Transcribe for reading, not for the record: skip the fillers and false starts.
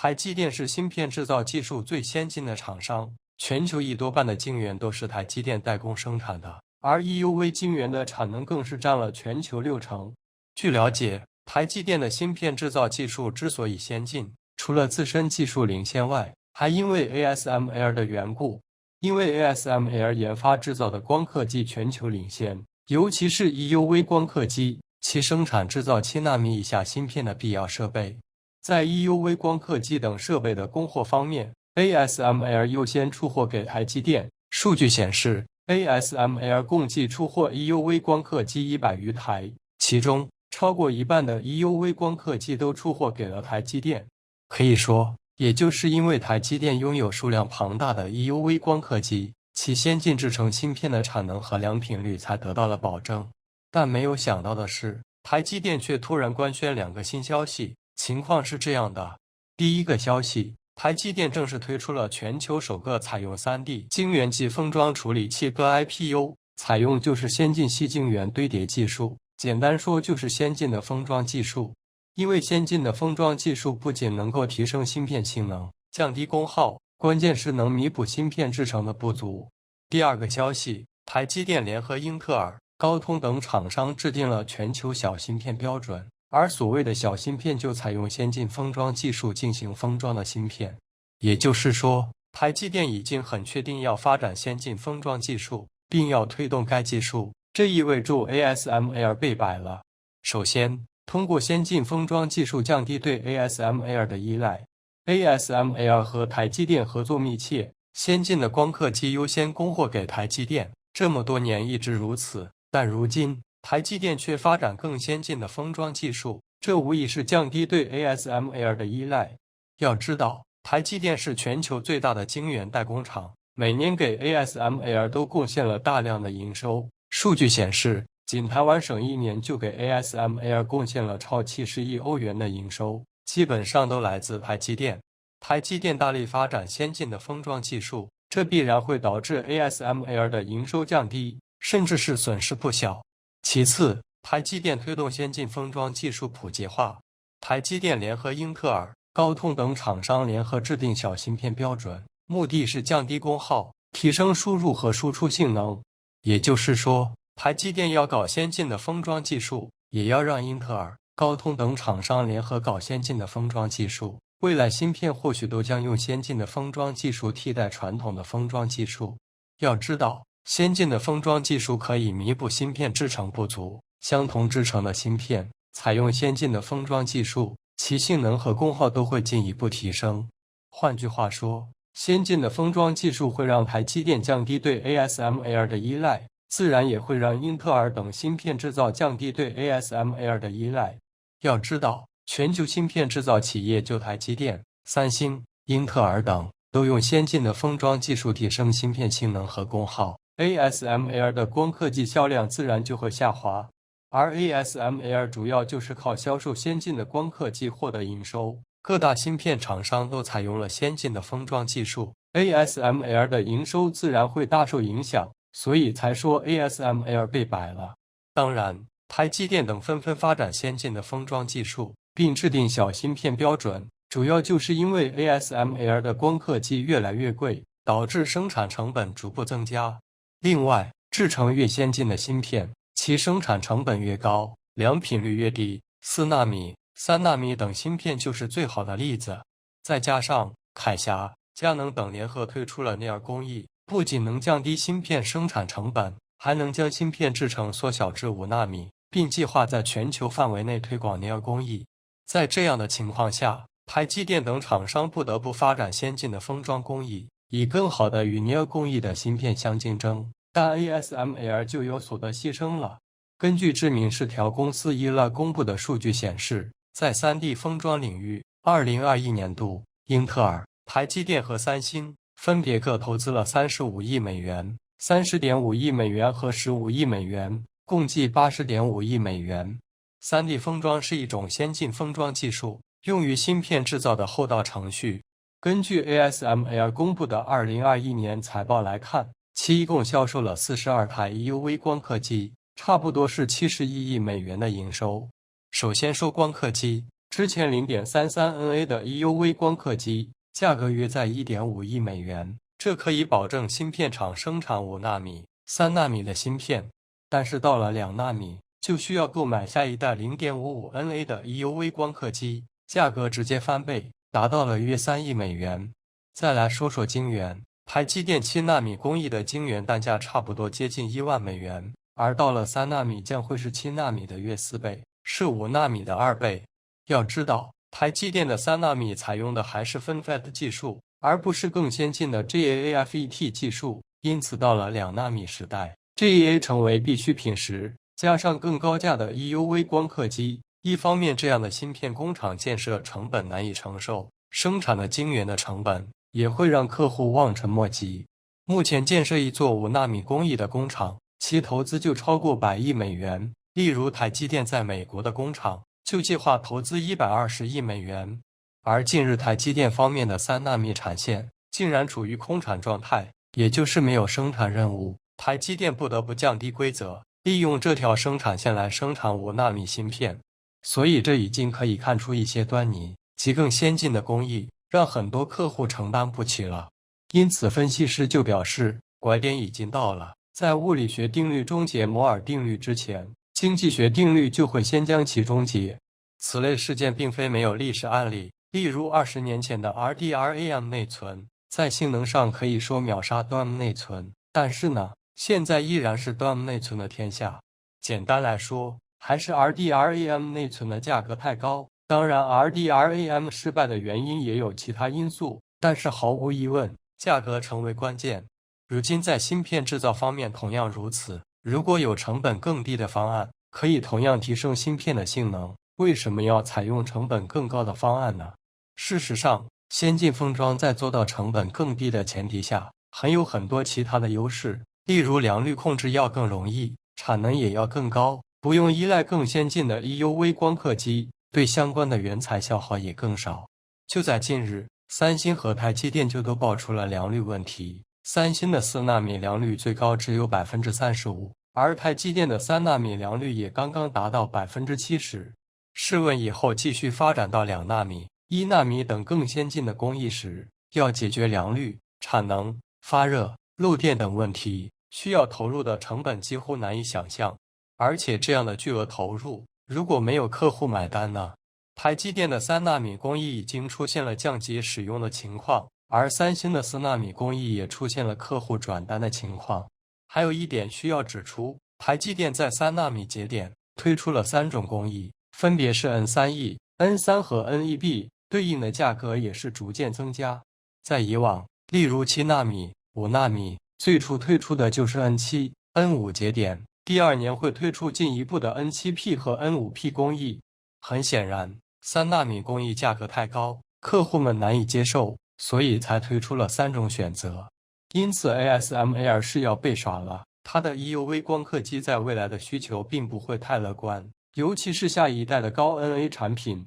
台积电是芯片制造技术最先进的厂商，全球1多半的晶圆都是台积电代工生产的，而 EUV 晶圆的产能更是占了全球60%。据了解，台积电的芯片制造技术之所以先进，除了自身技术领先外，还因为 ASML 的缘故。因为 ASML 研发制造的光刻机全球领先，尤其是 EUV 光刻机，其生产制造7纳米以下芯片的必要设备。在 EUV 光刻机等设备的供货方面， ASML 优先出货给台积电。数据显示， ASML 共计出货 EUV 光刻机100余台，其中超过一半的 EUV 光刻机都出货给了台积电。可以说，也就是因为台积电拥有数量庞大的 EUV 光刻机，其先进制程芯片的产能和良品率才得到了保证。但没有想到的是，台积电却突然官宣2个新消息。情况是这样的，第一个消息，台积电正式推出了全球首个采用 3D 晶圆级封装处理器的 IPU， 采用就是先进矽晶圆堆叠技术，简单说就是先进的封装技术。因为先进的封装技术不仅能够提升芯片性能，降低功耗，关键是能弥补芯片制程的不足。第二个消息，台积电联合英特尔、高通等厂商制定了全球小芯片标准。而所谓的小芯片就采用先进封装技术进行封装的芯片，也就是说，台积电已经很确定要发展先进封装技术，并要推动该技术，这意味着 ASML 被摆了。首先，通过先进封装技术降低对 ASML 的依赖。ASML 和台积电合作密切，先进的光刻机优先供货给台积电，这么多年一直如此，但如今台积电却发展更先进的封装技术，这无疑是降低对 ASML 的依赖。要知道，台积电是全球最大的晶圆代工厂，每年给 ASML 都贡献了大量的营收。数据显示，仅台湾省1年就给 ASML 贡献了超70亿欧元的营收，基本上都来自台积电。台积电大力发展先进的封装技术，这必然会导致 ASML 的营收降低，甚至是损失不小。其次，台积电推动先进封装技术普及化。台积电联合英特尔、高通等厂商联合制定小芯片标准，目的是降低功耗，提升输入和输出性能。也就是说，台积电要搞先进的封装技术，也要让英特尔、高通等厂商联合搞先进的封装技术。未来芯片或许都将用先进的封装技术替代传统的封装技术。要知道，先进的封装技术可以弥补芯片制程不足，相同制程的芯片采用先进的封装技术，其性能和功耗都会进一步提升。换句话说，先进的封装技术会让台积电降低对 ASML 的依赖，自然也会让英特尔等芯片制造降低对 ASML 的依赖。要知道，全球芯片制造企业就台积电、三星、英特尔等都用先进的封装技术提升芯片性能和功耗。ASML 的光刻机销量自然就会下滑，而 ASML 主要就是靠销售先进的光刻机获得营收。各大芯片厂商都采用了先进的封装技术， ASML 的营收自然会大受影响，所以才说 ASML 被摆了。当然，台积电等纷纷发展先进的封装技术，并制定小芯片标准，主要就是因为 ASML 的光刻机越来越贵，导致生产成本逐步增加。另外，制程越先进的芯片，其生产成本越高，良品率越低。4纳米、3纳米等芯片就是最好的例子。再加上凯霞、佳能等联合推出了NIR工艺，不仅能降低芯片生产成本，还能将芯片制程缩小至5纳米，并计划在全球范围内推广NIR工艺。在这样的情况下，台积电等厂商不得不发展先进的封装工艺，以更好的与NIR工艺的芯片相竞争，但 ASML 就有所得牺牲了。根据知名市调公司ELA公布的数据显示，在 3D 封装领域，2021年度，英特尔、台积电和三星分别各投资了35亿美元、30.5亿美元和15亿美元，共计80.5亿美元。3D 封装是一种先进封装技术，用于芯片制造的后道程序。根据 ASML 公布的2021年财报来看，其一共销售了42台 EUV 光刻机，差不多是71亿美元的营收。首先说光刻机，之前 0.33NA 的 EUV 光刻机价格约在 1.5 亿美元，这可以保证芯片厂生产5纳米、3纳米的芯片。但是到了2纳米，就需要购买下一代 0.55NA 的 EUV 光刻机，价格直接翻倍，达到了约3亿美元。再来说说晶圆，台积电7纳米工艺的晶圆单价差不多接近1万美元，而到了3纳米将会是7纳米的约4倍，是5纳米的2倍。要知道，台积电的3纳米采用的还是 FinFET 技术，而不是更先进的 GAA-FET 技术，因此到了2纳米时代， GAA 成为必需品时，加上更高价的 EUV 光刻机，一方面这样的芯片工厂建设成本难以承受，生产的晶圆的成本也会让客户望尘莫及。目前建设一座5纳米工艺的工厂，其投资就超过100亿美元。例如台积电在美国的工厂就计划投资120亿美元。而近日台积电方面的3纳米产线竟然处于空产状态，也就是没有生产任务，台积电不得不降低规则，利用这条生产线来生产5纳米芯片。所以这已经可以看出一些端倪，即更先进的工艺让很多客户承担不起了。因此分析师就表示，拐点已经到了，在物理学定律终结摩尔定律之前，经济学定律就会先将其终结。此类事件并非没有历史案例，例如20年前的 RDRAM 内存，在性能上可以说秒杀 DRAM 内存，但是呢，现在依然是 DRAM 内存的天下。简单来说，还是 RDRAM 内存的价格太高。当然 RDRAM 失败的原因也有其他因素，但是毫无疑问，价格成为关键。如今在芯片制造方面同样如此，如果有成本更低的方案，可以同样提升芯片的性能，为什么要采用成本更高的方案呢？事实上，先进封装在做到成本更低的前提下，还有很多其他的优势，例如良率控制要更容易，产能也要更高，不用依赖更先进的 EUV 光刻机，对相关的原材消耗也更少。就在近日，三星和台积电就都爆出了良率问题，三星的4纳米良率最高只有 35%， 而台积电的3纳米良率也刚刚达到 70%。试问以后继续发展到2纳米、1纳米等更先进的工艺时，要解决良率、产能、发热、漏电等问题，需要投入的成本几乎难以想象。而且这样的巨额投入，如果没有客户买单呢？台积电的3纳米工艺已经出现了降级使用的情况，而三星的4纳米工艺也出现了客户转单的情况。还有一点需要指出，台积电在3纳米节点推出了3种工艺，分别是 N3E、N3 和 NEB， 对应的价格也是逐渐增加。在以往，例如7纳米、5纳米，最初推出的就是 N7、N5 节点，第2年会推出进一步的 N7P 和 N5P 工艺。很显然，3纳米工艺价格太高，客户们难以接受，所以才推出了3种选择。因此 ASML 是要被耍了，它的 EUV 光刻机在未来的需求并不会太乐观，尤其是下一代的高 NA 产品，